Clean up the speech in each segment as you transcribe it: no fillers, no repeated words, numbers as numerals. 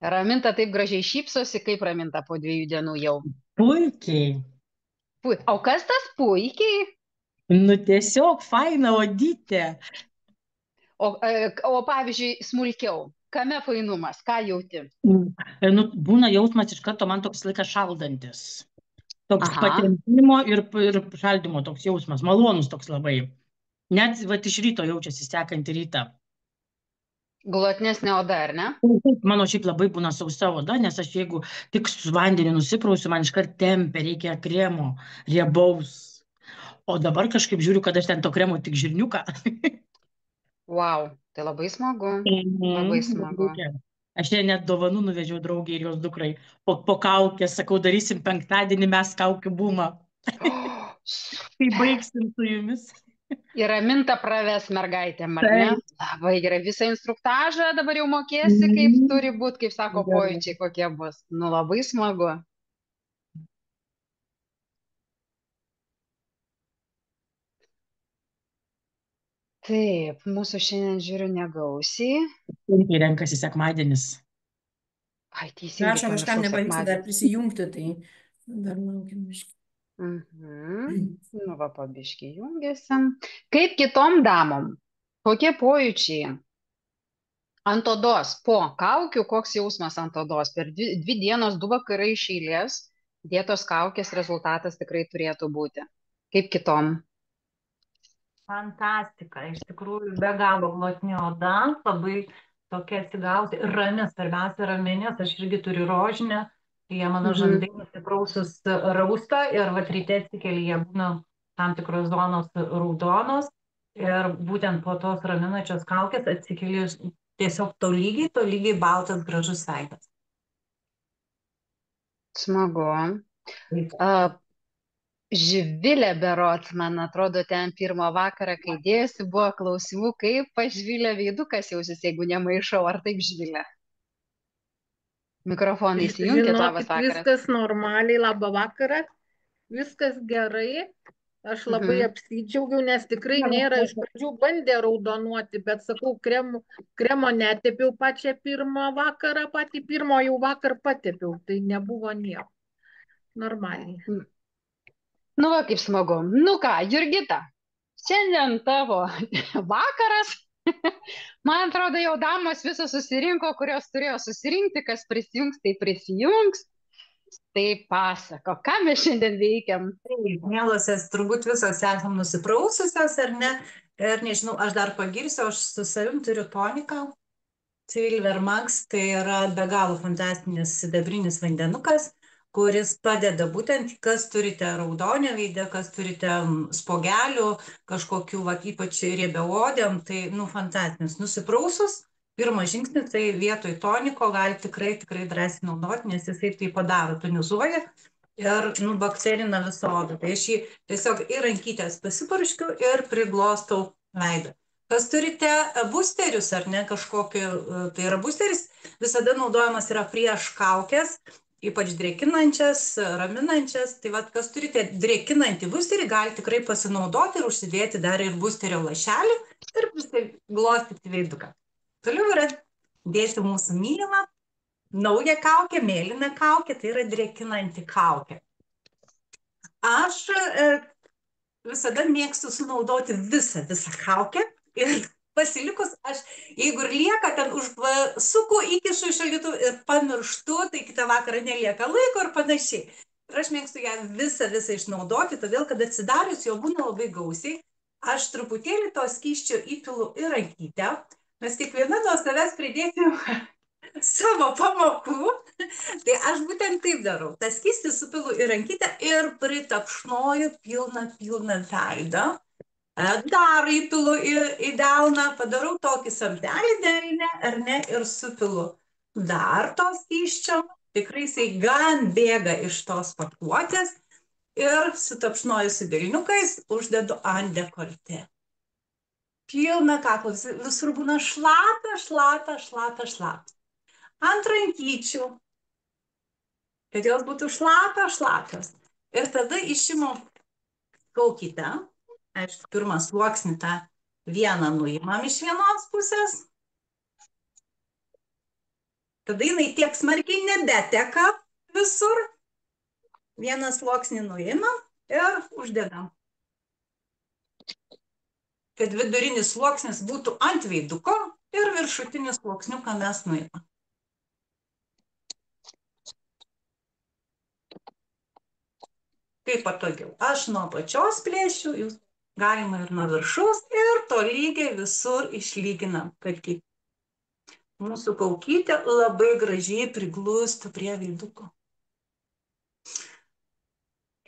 Raminta taip gražiai šypsosi, kaip Raminta po 2 dienų jau. Puikiai. O kas tas puikiai? Nu tiesiog faina odytė. O pavyzdžiui, smulkiau. Kame fainumas? Ką jauti? Nu, būna jausmas iš karto man toks laikas šaldantis. Toks Aha, patempimo ir šaldymo toks jausmas. Malonus toks labai. Net vat, iš ryto jaučiasi sekantį rytą. glotnesnė oda, ar ne? Mano šiaip labai būna sausa oda, nes aš jeigu tik su vandeniu nusiprausiu, man iškart tempia, reikia kremo, riebaus. O dabar kažkaip žiūriu, kad aš ten to kremo tik žirniuką. Wow, tai labai smagu. Labai smagu. Reikia. Aš jai net dovanų nuvežiau draugį ir jos dukrai. Po kaukę, sakau, darysim penktadienį mes kaukių bumą. Oh, Kai super. baigsim su jumis. Ir Raminta praves mergaitėm, ar ne? Taip. Labai gerai. Visą instruktažą dabar jau mokėsi, kaip Mm, turi būti, kaip sako gerai. pojūčiai, kokie bus. Nu, labai smagu. Taip, mūsų šiandien žiūriu negausiai. Sunkiai renkasi sekmadienis. Ai, teisingai Prašom, kažkam pamiršau nepavyksta dar sekmadienį. prisijungti, tai dar laukiam biškį. Mhm. Nu, va, pabiškai jungiasi. Kaip kitom damom? Kokie pojūčiai? Ant odos, po kaukių, koks jausmas ant odos? Per 2 dienos, 2 vakarai iš eilės dėtos kaukės rezultatas tikrai turėtų būti. Kaip kitom? Fantastika, iš tikrųjų be galo glotni oda, labai tokia atsigauti, rami, svarbiausia rami, nes aš irgi turiu rožinę, tai jie mano Mhm. žandai nusiprausus rausta ir vat ryte atsikeli, jie būna tam tikros zonos raudonos ir būtent po tos raminančios kaukės atsikeli tiesiog tolygiai baltas gražus veidas. Smagu. A, Živilė berots, man atrodo, ten pirmą vakarą, kai dėsi, buvo klausimų, kaip pažvilė veidukas jausis, jeigu nemaišau, ar taip Živilė? Mikrofonai įsijunkit, labas Žinokit, vakaras. viskas normaliai, labą vakarą, viskas gerai. Aš labai Mhm. apsidžiaugiau, nes tikrai nėra, iš pradžių bandė raudonuoti, bet sakau, kremo netepiau pačią pirmą vakarą, patį pirmą jau vakar patepiau, tai nebuvo nieko. Normaliai. Nu, va, kaip smagu. Nu ką, Jurgita, šiandien tavo vakaras. Man atrodo, jau damos visos susirinko, kurios turėjo susirinkti, kas prisijungs, tai prisijungs. Tai pasako, ką mes šiandien veikiam. Taip, mielosios, turbūt visos esam nusipraususios, ar ne? Ir nežinau, aš dar pagirsiu, aš su savim turiu toniką. Silver Max tai yra be galo fantastinis sidabrinis vandenukas, kuris padeda būtent, kas turite raudonio veide, kas turite spogelių, kažkokių, va, ypač riebiaodėm, tai, nu, fantastinis. Nusiprausus, pirmas žingsnis, tai vietoj toniko gali tikrai drąsiai naudoti, nes jisai tai padaro, tonizuoja ir, nu, bakterina visą odą. Tai aš jį tiesiog į rankytės pasipurškiu ir priglostau veidą. Kas turite boosterius ar ne kažkokį, tai yra boosteris, visada naudojamas yra prieš kaukės, ypač drėkinančias, raminančias. Tai vad, kas turite drėkinantį boosterį, gali tikrai pasinaudoti ir užsidėti dar ir boosterio lašelį ir glostyti veiduką. Toliau yra dėti mūsų mylimą naują kaukę, mėlyną kaukę, tai yra drėkinanti kaukė. Aš visada mėgstu sunaudoti visą kaukę ir pasilikus aš, jeigu ir lieka, ten suku, įkišu į šaldytuvą ir pamirštu, tai kitą vakarą nelieka laiko ir panašiai. Ir aš mėgstu ją visą išnaudoti, todėl kad atsidarius jo būna labai gausiai, aš truputėlį to skysčio įpilu į rankytę, mes kiekviena nuo savęs pridėsim savo pamokų. Tai aš būtent taip darau. Tas skystis supilu į rankytę ir pritapšnoju pilną veidą. Dar įpilu į delną, padarau tokį samtelį delne, ar ne, ir supilu dar to skysčio. Tikrai jisai gan bėga iš tos pakuotės ir sutapšnoju su delniukais, uždedu ant dekoltė. Pilna kaklo, visur būna šlapia. Ant rankyčių, kad jos būtų šlapios. Ir tada išimu kaukytę, aišku, pirmą sluoksnį tą vieną nuimam iš vienos pusės, tada jinai tiek smarkiai nebeteka visur. Vieną sluoksnį nuimam ir uždedam. Kad vidurinis sluoksnis būtų ant veiduko ir viršutinis sluoksniuką mes nuimam. Kaip patogiau. Aš nuo pačios plėšiu, jūs galima ir nuo viršaus ir tolygiai visur išlyginam, kad mūsų kaukytė labai gražiai priglustų prie veiduko.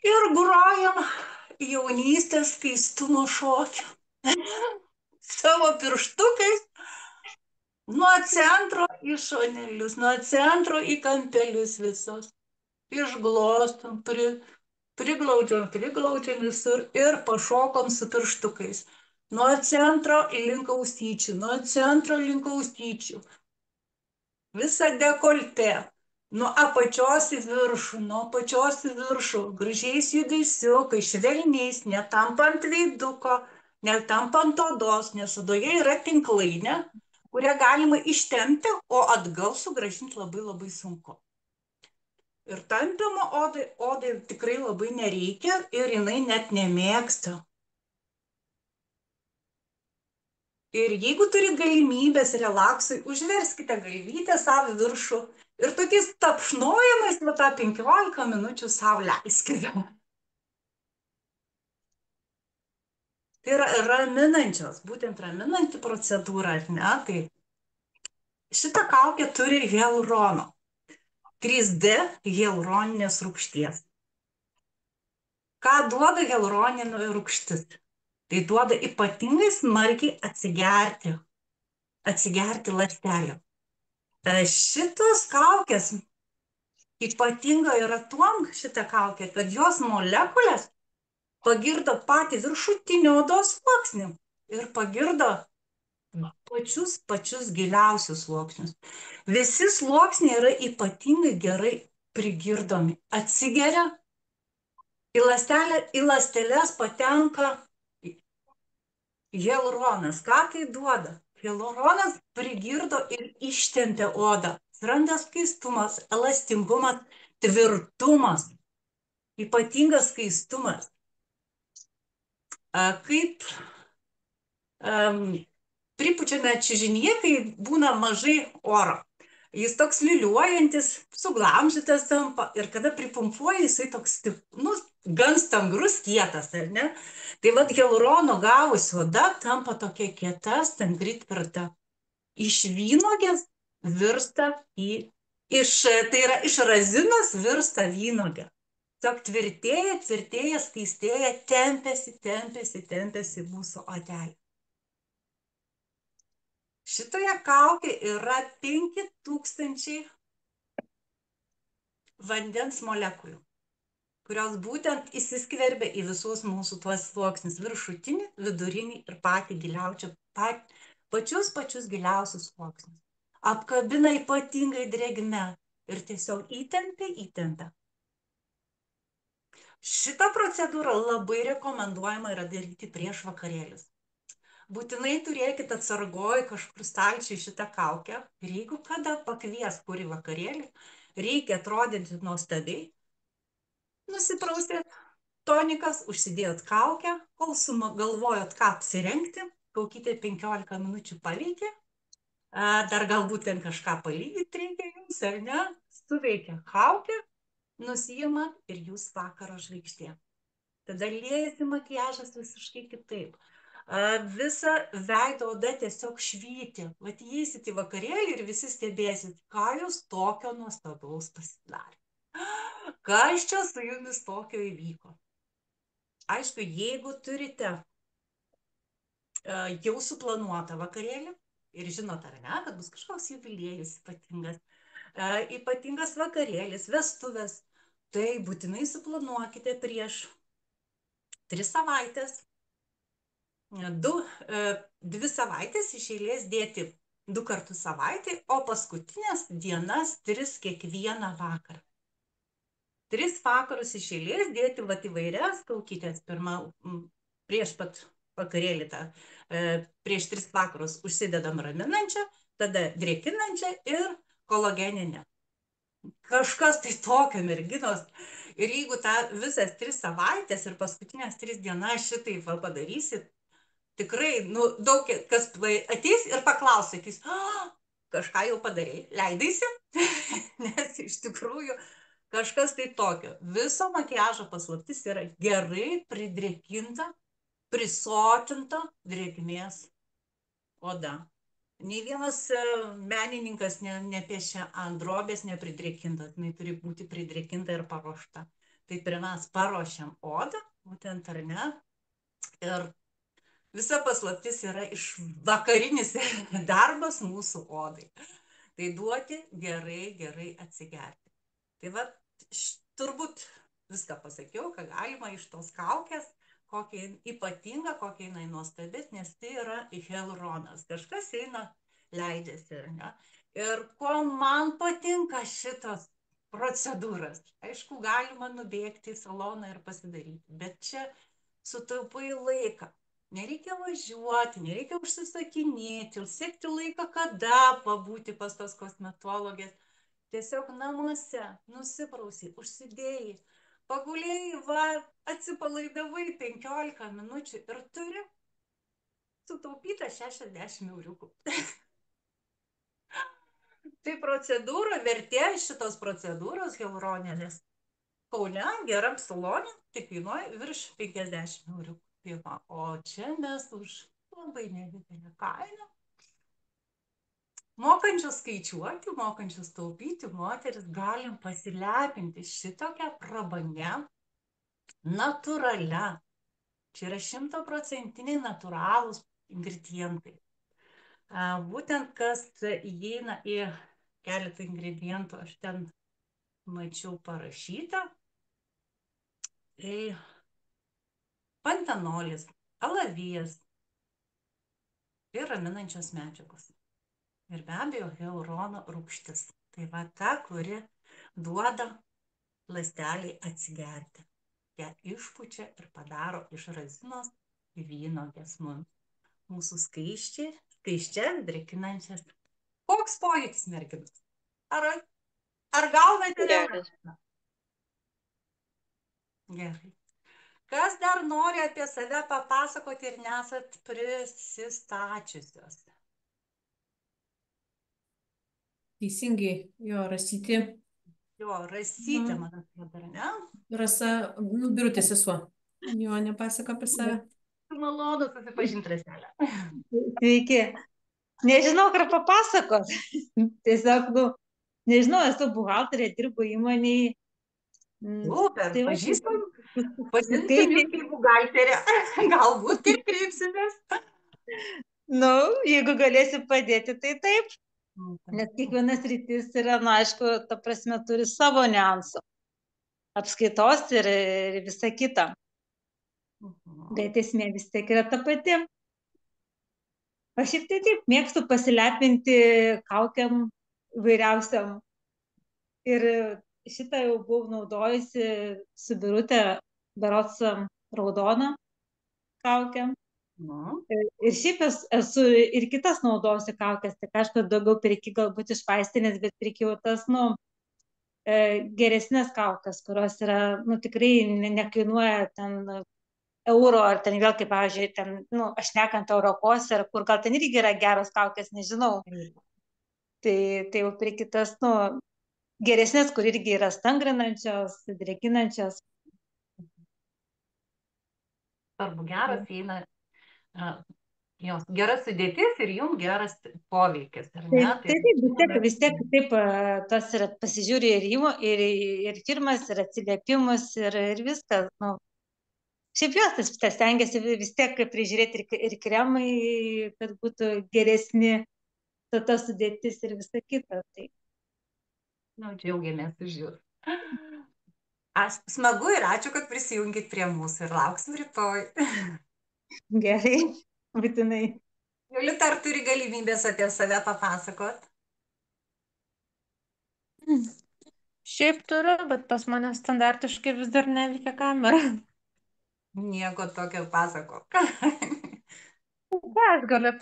Ir grojam jaunystės skaistumo šokį. Savo pirštukais nuo centro į šonelius, nuo centro į kampelius visos. Išglostom, priglaudžiam visur ir pašokom su pirštukais. Nuo centro link ausyčių, nuo centro link ausyčių. Visa dekoltė. Nuo apačios į viršų, nuo apačios į viršų. Gražiais judesiukais, švelniais, netampant veiduko, netampant odos, nes odoje yra tinklainė, kurią galima ištempti, o atgal sugrąžinti labai labai sunku. Ir tampimo odai tikrai labai nereikia ir jinai net nemėgsta. Ir jeigu turit galimybės relaksui, užverskite galvytę savo viršų ir tokiais tapšnojimais tą 15 minučių savo leiskite. Tai yra raminančios, būtent raminanti procedūra, ne? Tai šitą kaukę turi hialurono. 3D hialuroninės rūgšties. Ką duoda hialuroninė rūgštis? Tai duoda ypatingai smarkiai atsigerti ląstelių. Šitos kaukės ypatinga yra tuom šitą kaukę, kad jos molekulės pagirdo patį viršutinį odos sluoksnį ir pagirdo pačius giliausius sluoksnius. Visi sluoksniai yra ypatingai gerai prigirdomi. Atsigeria, į ląsteles patenka hialuronas. Ką tai duoda? Hialuronas prigirdo ir ištempia odą. Atsiranda skaistumas, elastingumas, tvirtumas. Ypatingas skaistumas. Kaip pripučiame čiužinyje, kai būna mažai oro. Jis toks liuliuojantis, suglamžytas tampa ir kada pripumpuoja, jisai toks, gan stangrus, kietas, ar ne? Tai vat hialurono gavusi oda tampa tokia kieta, stangri, tvirta. Iš vynuogės virsta tai yra iš razinos virsta vynogė. Tiesiog tvirtėja, skaistėja, tempiasi mūsų odelė. Šitoje kaukė yra 5000 vandens molekulių, kurios būtent įsiskverbia į visus mūsų tuos sluoksnius - viršutinį, vidurinį ir pačius giliausius sluoksnius. Apkabina ypatingai drėgme ir tiesiog įtempia. Šitą procedūrą labai rekomenduojama yra daryti prieš vakarėlius. Būtinai turėkite atsargoj kažkur stalčiai šitą kaukę ir jeigu kada pakvies kurį vakarėlį, reikia atrodyti nuostabiai, nusiprausėt tonikas, užsidėjot kaukę, kol galvojot, ką apsirengti, kaukytė 15 minučių paveikė, dar galbūt ten kažką palygyti reikia jums, ar ne, suveikia kaukė, nusiima ir jūs vakaro žvaigždė. Tada liejasi makiažas visiškai kitaip. Visa veido oda tiesiog švyti. Vat įeisit į vakarėlį ir visi stebėsit, ką jūs tokio nuostabaus pasidarė. Kas čia su jumis tokio įvyko? Aišku, jeigu turite jau suplanuotą vakarėlį ir žinot, ar ne, kad bus kažkoks jubiliejus ypatingas vakarėlis, vestuvės, tai būtinai suplanuokite prieš 3 savaitės. 2 savaitės iš eilės dėti 2 kartus savaitę, o paskutinės dienas 3 kiekvieną vakarą. 3 vakarus iš eilės dėti įvairias kaukytės. Pirmą, prieš pat vakarėlį, prieš 3 vakarus užsidedam raminančią, tada drėkinančią ir kolageninė. Kažkas tai tokio merginos. Ir jeigu tą visas 3 savaitės ir paskutinės 3 dienas šitai padarysit, tikrai, nu, daug kas ateis ir paklaus, sakys, kažką jau padarei, leidaisi, nes iš tikrųjų kažkas tai tokio. Viso makiažo paslaptis yra gerai pridrėkinta, prisotinta drėgmės oda. Nei vienas menininkas nepiešia ant drobės nepridrėkinta, jinai turi būti pridrėkinta ir paruošta. Taip ir mes paruošiam odą, būtent ar ne, ir visa paslaptis yra iš vakarinis darbas mūsų odai. Tai duoti gerai atsigerti. Tai va, turbūt viską pasakiau, ką galima iš tos kaukės, kokia ypatinga, kokia jinai nuostabi, nes tai yra hialuronas. Kažkas eina, leidžiasi, ar ne? Ir ko man patinka šitas procedūras. Aišku, galima nubėgti į saloną ir pasidaryti, bet čia sutaupai laiką. Nereikia važiuoti, nereikia užsisakinėti, sekti laiką, kada pabūti pas tos kosmetologės. Tiesiog namuose nusiprausiai, užsidėjai, pagulėjai, va, atsipalaidavai 15 minučių ir turi sutaupyta 60 euriukų. Tai procedūra, vertė šitos procedūros hialuroninės Kaune geram salone tik kainuoja virš 50 euriukų. O čia mes už labai nedidelę kainą, mokančios skaičiuoti, mokančios taupyti, moteris galim pasilepinti šitokią prabangę, natūralia. Čia yra 100% natūralūs ingredientai. Būtent kas įeina į keletą ingredientų, aš ten mačiau parašyta. Tai pantenolis, alavijas ir raminančios medžiagos. Ir be abejo, hialurono rūgštis. Tai va ta, kuri duoda ląsteliai atsigerti. Ją išpučia ir padaro iš razinos vynuogės mums. Mūsų skaiščias, drėkinančias. Koks pojūtis, merginos? Ar gaunate Geras. Gerai. Kas dar nori apie save papasakoti ir nesat prisistačiusios? Teisingai, jo, Rasytė. Jo, Rasytė, man atrodo, ar ne? Rasa, nu, Birutė sesuo. Jo, nepasaka apie save. Malonu susipažinti, Raselė. Sveiki. Nežinau, ką papasakot. Tiesiog, nu, nežinau, esu buhalterė, dirbu įmonėje. Super, Tai va, pažįstam. kaip- Pažįstam jūs kaip buhalterė. Galbūt kaip kreipsimės. Nu, jeigu galėsiu padėti, tai taip. Nes kiekvienas rytis yra, na, aišku, ta prasme, turi savo niuansų. Apskaitos ir visa kita. Bet esmė vis tiek yra ta pati. Aš šiaip tai taip mėgstu pasilepinti kaukiam vairiausiam. Ir šitą jau buvau naudojusi su Birutė, berods raudoną kaukiam. Ir šiaip esu ir kitas naudosiu kaukės, tik aišku, daugiau perki galbūt iš vaistinės, bet pirkiau tas, nu, geresnės kaukės, kurios yra, nu, tikrai nekainuoja ten euro, ar ten vėl, kaip, pavyzdžiui, ten, nu, aš nekant Eurokos, ar kur gal ten irgi yra geros kaukės, nežinau. Tai jau pirki tas, nu, geresnės, kur irgi yra stangrinančios, drėkinančios. Svarbu, geras eina, jos geras sudėtis ir jums geras poveikis, ar ne? Tai vis tiek taip, tas yra, pasižiūri ir firmas, ir atsiliepimus, ir viskas. Nu. Šiaip jos tas stengiasi vis tiek prižiūrėti ir kremai, kad būtų geresni ta sudėtis ir visa kita. Tai. Nu, džiaugiamės už jūs. Smagu ir ačiū, kad prisijungit prie mūsų ir lauksim rytoj. Gerai, būtinai. Jolita, ar turi galimybės apie save papasakot? Šiaip turiu, bet pas mane standartiškai vis dar neveikia kamera. Nieko tokio pasakok. Ką aš galiu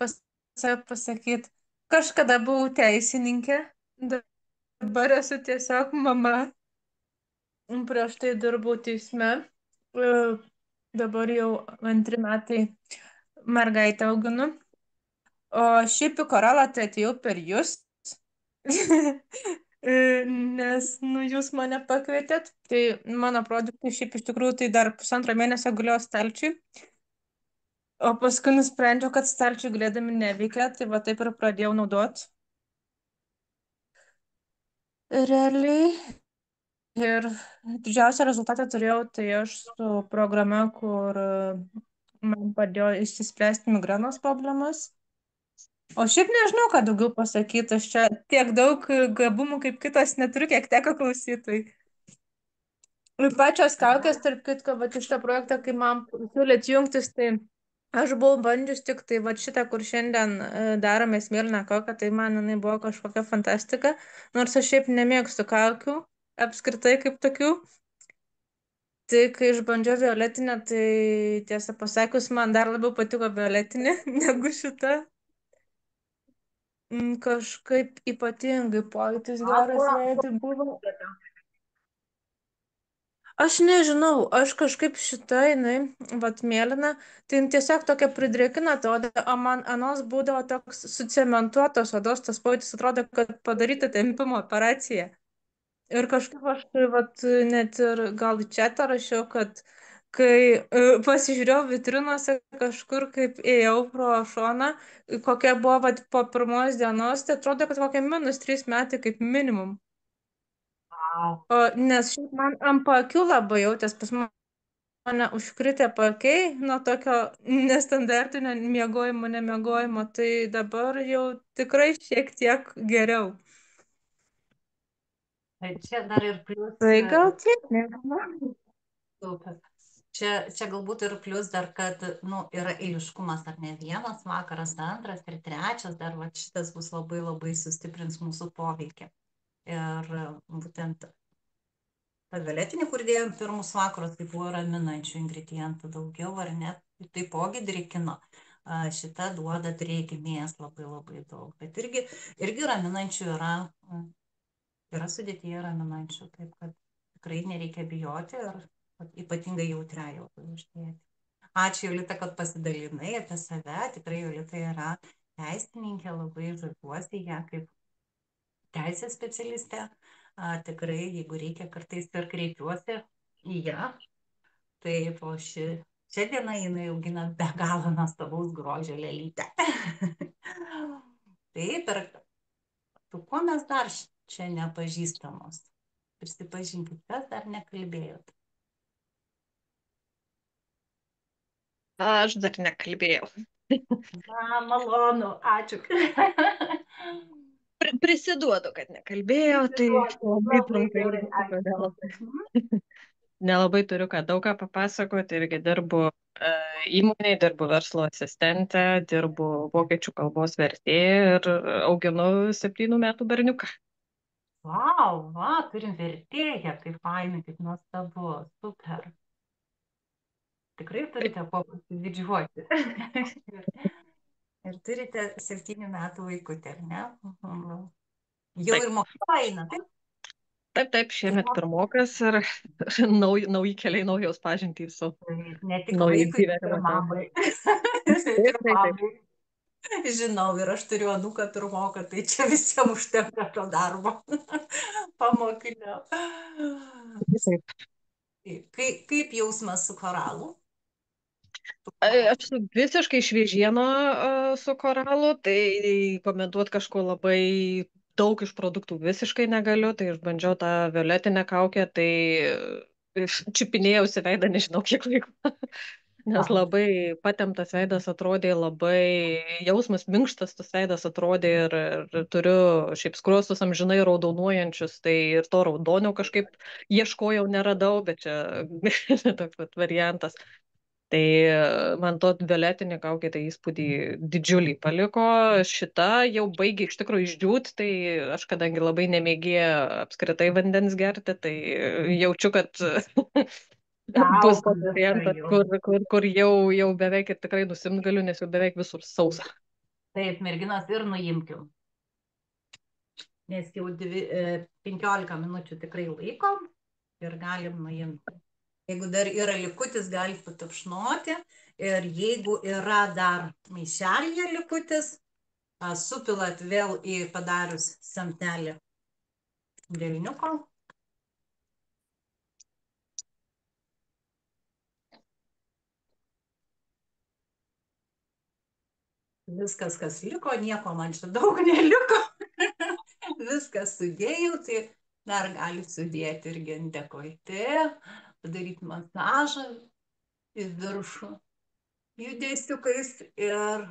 save pasakyti? Kažkada buvau teisininkė, dabar esu tiesiog mama. Prieš tai dirbau teisme. Dabar jau 2 metai mergaitę auginu. O šiaip į koralą tai atėjau per jūs. Nes, jūs mane pakvietėt. Tai mano produktai šiaip iš tikrųjų tai dar 1,5 mėnesio gulėjo stalčiui. O paskui nusprendžiau, kad stalčiui gulėdami neveikia, tai va taip ir pradėjau naudot. Realiai. Ir didžiausią rezultatą turėjau tai aš su programa, kur man padėjo išsispręsti migrenos problemas. O šiaip nežinau, ką daugiau pasakyti, aš čia tiek daug gabumų kaip kitos neturiu, kiek teko klausytojai. Ir pačios kaukės, tarp kitko, va šitą projektą, kai man siūlėt jungtis, tai aš buvau bandžius tik tai va šitą, kur šiandien darome smėlinę kaukę, tai man jinai buvo kažkokia fantastika, nors aš šiaip nemėgstu kaukių, apskritai kaip tokių. Tai kai išbandžiau violetinę, tai tiesą pasakius, man dar labiau patiko violetinė negu šita. Kažkaip ypatingai pojūtis geras veidui buvo. Aš nežinau, aš kažkaip šitą, jinai, vat mėlyna, tai jin tiesiog tokia pridrėkina tą odą, o man anos būdavo toks sucementuotos odos, tas pojūtis atrodo, kad padaryta tempimo operacija. Ir kažkaip aš vat, net ir gal į chatą rašiau, kad kai pasižiūrėjau vitrinose kažkur, kaip ėjau pro šoną, kokia buvo vat, po pirmos dienos, tai atrodo, kad kokie -3 metai kaip minimum. Wow. Nes šiaip man ant paakių labai jautės, pas mane užkritę paakiai nuo tokio nestandartinio nemiegojimo, tai dabar jau tikrai šiek tiek geriau. Tai čia dar ir plius. Tai gal tiek, nežinau. Super. Čia galbūt ir plius dar, kad yra eiliškumas, ar ne vienas vakaras, antras ir trečias, dar va šitas bus labai labai sustiprins mūsų poveikį. Ir būtent ta violetinė, kur dėjom pirmus vakarus, tai buvo raminančių ingredientų daugiau, ar ne, taipogi drėkino. Šita duoda drėgmės labai labai daug, bet irgi raminančių yra sudėtyje raminančių, taip kad tikrai nereikia bijoti ir ypatingai jautriai jau uždėti. Ačiū, Jolita, kad pasidalinai apie save. Tikrai Jolita yra teisininkė, labai žaviuosi ją kaip teisės specialistė. Tikrai, jeigu reikia, kartais ir kreipiuosi į ją. Taip, o šią dieną jinai augina be galo nuostabaus grožio lėlytę. Taip, ir tu kuo mes dar čia nepažįstamos? Prisipažinkit, kas dar nekalbėjot? Aš dar nekalbėjau. Malonu, ačiū. Prisiduodu, kad nekalbėjau, tai labai trumpai irgi kodėl. Nelabai turiu ką daug ką papasakoti, irgi dirbu įmonėje, dirbu verslo asistente, dirbu vokiečių kalbos vertėja ir auginu 7 metų berniuką. Vau, turim vertėją, kaip fainai, kaip nuostabu, super. Tikrai turite kuo pasididžiuoti. Ir turite 7 metų vaikutį, ar ne? Jau ir mokykla eina, taip? Taip, šiemet pirmokas ir nauji keliai, naujos pažintys su ne tik naujais vaikui, gyvenimo ir mamai. Taip. Žinau, ir aš turiu anūką pirmoką, tai čia visiems užtenka to darbo pamokinio. Kaip jausmas su koralu? Aš esu visiškai šviežiena su koralu, tai komentuoti kažko labai daug iš produktų visiškai negaliu, tai išbandžiau tą violetinę kaukę, tai čiupinėjausi veidą nežinau kiek laiko, nes labai patemptas veidas atrodė, labai jausmas minkštas tas veidas atrodė ir turiu šiaip skruostus amžinai raudonuojančius, tai ir to raudonio kažkaip ieškojau, neradau, bet čia toks variantas. Tai man to violetinė kaukė tai įspūdį didžiulį paliko. Šita jau baigė iš tikrųjų išdžiūt, tai aš kadangi labai nemėgėja apskritai vandens gerti, tai jaučiu, kad bus tas variantas, kur jau beveik ir tikrai nusimt galiu, nes jau beveik visur sausa. Taip, merginos, ir nuimkim. nes jau 15 minučių tikrai laikom ir galim nuimti. Jeigu dar yra likutis, galite patapšnoti ir jeigu yra dar maišelyje likutis, supilat vėl į padarius semtelį delniuko. Viskas, kas liko, nieko man čia daug neliko. Viskas sudėjau, tai dar galite sudėti irgi ant dekoltė, padaryti masažą į viršų judesiukais ir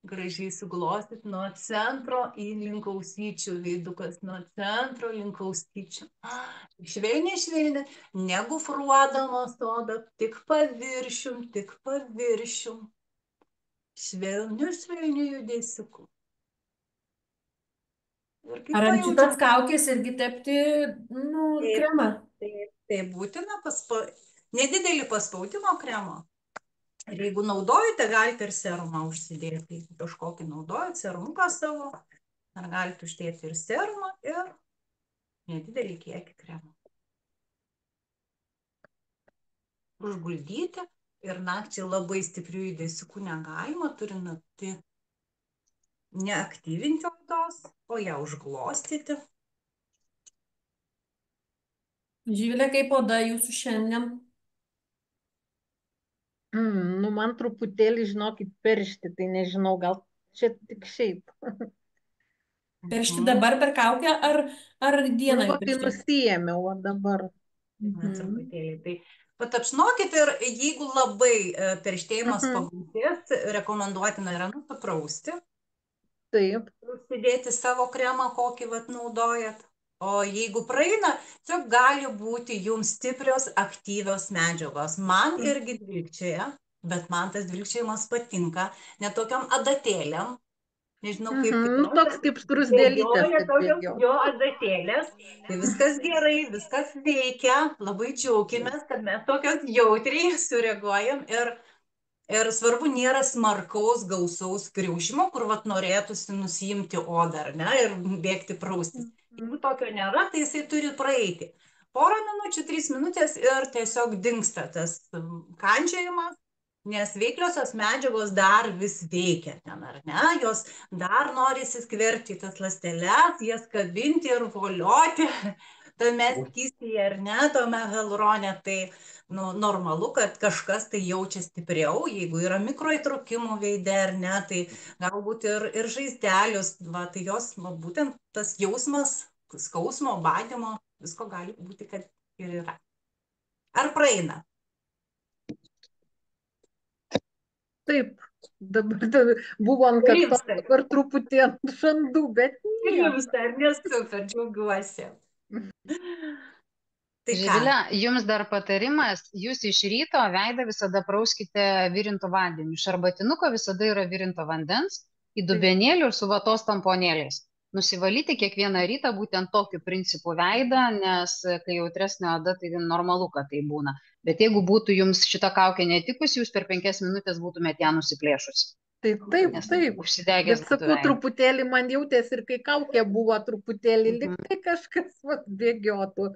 gražiai suglostyti nuo centro į link ausyčių, veidukas nuo centro link ausyčių. Švelniai, švelniai, negufruodamos odą, tik paviršium, tik paviršium. Švelnių, švelnių judesiukų. Ar ant šitos kaukės irgi tepti kremą? Tai būtina nedidelį paspaudimo kremo. Ir jeigu naudojate, galite ir serumą užsidėti. Jeigu kažkokį naudojate, serumuką savo, ar galite uždėti ir serumą, ir nedidelį kiekį kremo. Užguldyti ir nakčiai labai stiprių judesiukų negalima, turi nakti neaktyvinti odos, o ją užglostyti. Živilė, kaip oda jūsų šiandien? Nu, man truputėlį, žinokit, peršti, tai nežinau, gal čia tik šiaip. Peršti dabar per kaukę ar dieną? Nu, tai nusijėmiau, o dabar. Truputėlį. Tai patapšnokit ir jeigu labai perštėjimas pagausės, rekomenduotina yra nusiprausti. Taip. Užsidėti savo kremą, kokį naudojat. O jeigu praeina, tiesiog gali būti jums stiprios, aktyvios medžiagos. Man irgi dvilkčioja, bet man tas dvilkčiojimas patinka, net tokiam adatėlėm. Nežinau, kaip toks kaip skruzdėlytės. Jo adatėlės. Tai viskas gerai, viskas veikia. Labai džiaukimės, kad mes tokios jautriai sureaguojam ir svarbu nėra smarkaus, gausaus kriaušimo, kur norėtųsi nusiimti odą, ar ne, ir bėgti praustis. Jeigu tokio nėra, tai jisai turi praeiti. Porą minučių, 3 minutės ir tiesiog dingsta tas kandžiojimas, nes veikliosios medžiagos dar vis veikia ten, ar ne, jos dar nori įsiskverbti į tas ląsteles, jas kabinti ir volioti tame skystyje, ar ne, tome hialuronė, tai normalu, kad kažkas tai jaučia stipriau, jeigu yra mikroįtrūkimų veide, ar ne, tai galbūt ir žaizdelius, tai jos būtent tas jausmas, skausmo, badymo, visko gali būti, kad ir yra. Ar praeina? Taip, dabar buvo ant kaktos, dabar truputį ant žandų, bet jums dar nesuper, džiaugiuosi. Živilė, jums dar patarimas, jūs iš ryto veidą visada prauskite virintų vandeniu. Iš arbatinuko visada yra virinto vandens, į dubenėlį ir su vatos tamponėliais. Nusivalyti kiekvieną rytą būtent tokiu principu veidą, nes kai jautresnė oda, tai normalu, kad tai būna. Bet jeigu būtų jums šita kaukė netikusi, jūs per 5 minutės būtumėt ją nusiplėšusi. Taip, užsidegęs. Bet sakau, truputėlį man jautės ir kai kaukė buvo truputėlį, lyg tai kažkas bėgiotų.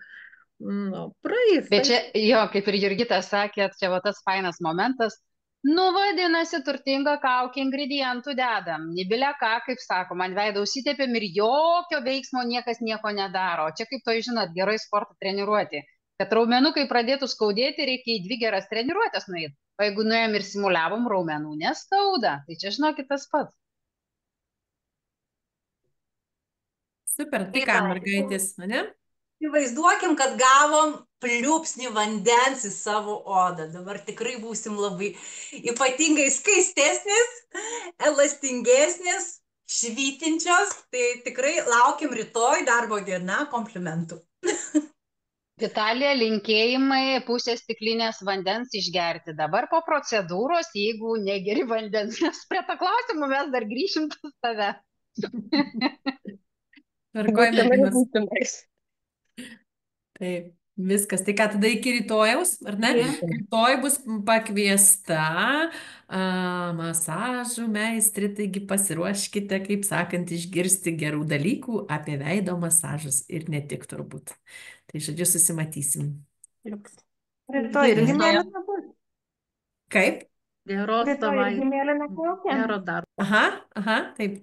Praeis. Bet čia, jo, kaip ir Jurgita sakė, čia tas fainas momentas. Vadinasi, turtinga kaukė ingredientų dedam. Nibilė ką, kaip sako, man veidą užsitepėm ir jokio veiksmo niekas nieko nedaro. O čia, kaip to žinot, gerai sportą treniruoti. Kad raumenukai pradėtų skaudėti, reikia į 2 geras treniruotės nueiti. O jeigu nuėjom ir simuliavom, raumenų neskauda. Tai čia, žinokit, tas pats. Super, tai ką, mergaitės, ne? Įvaizduokim, kad gavom pliūpsnį vandens į savo odą. Dabar tikrai būsim labai ypatingai skaistesnės, elastingesnės, švytinčios. Tai tikrai laukim rytoj darbo diena komplimentų. Vitalija, linkėjimai, pusės stiklinės vandens išgerti. Dabar po procedūros, jeigu negeri vandens, nes prie to klausimų mes dar grįšim pas tave. Būtinai. Taip, Viskas. Tai ką tada iki rytojaus, ar ne? Rytoj bus pakviesta masažų meistrė, taigi pasiruoškite, kaip sakant, išgirsti gerų dalykų apie veido masažus ir ne tik turbūt. Tai žodžiu, susimatysim. Rytoj irgi Viso mėlyna bus. Kaip? geros Rytoj irgi savaitės. mėlyna kaukė. Gero darbo. Aha, taip,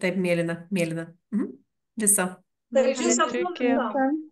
mėlyna. Mhm. Viso. Gražių sapnų. Iki.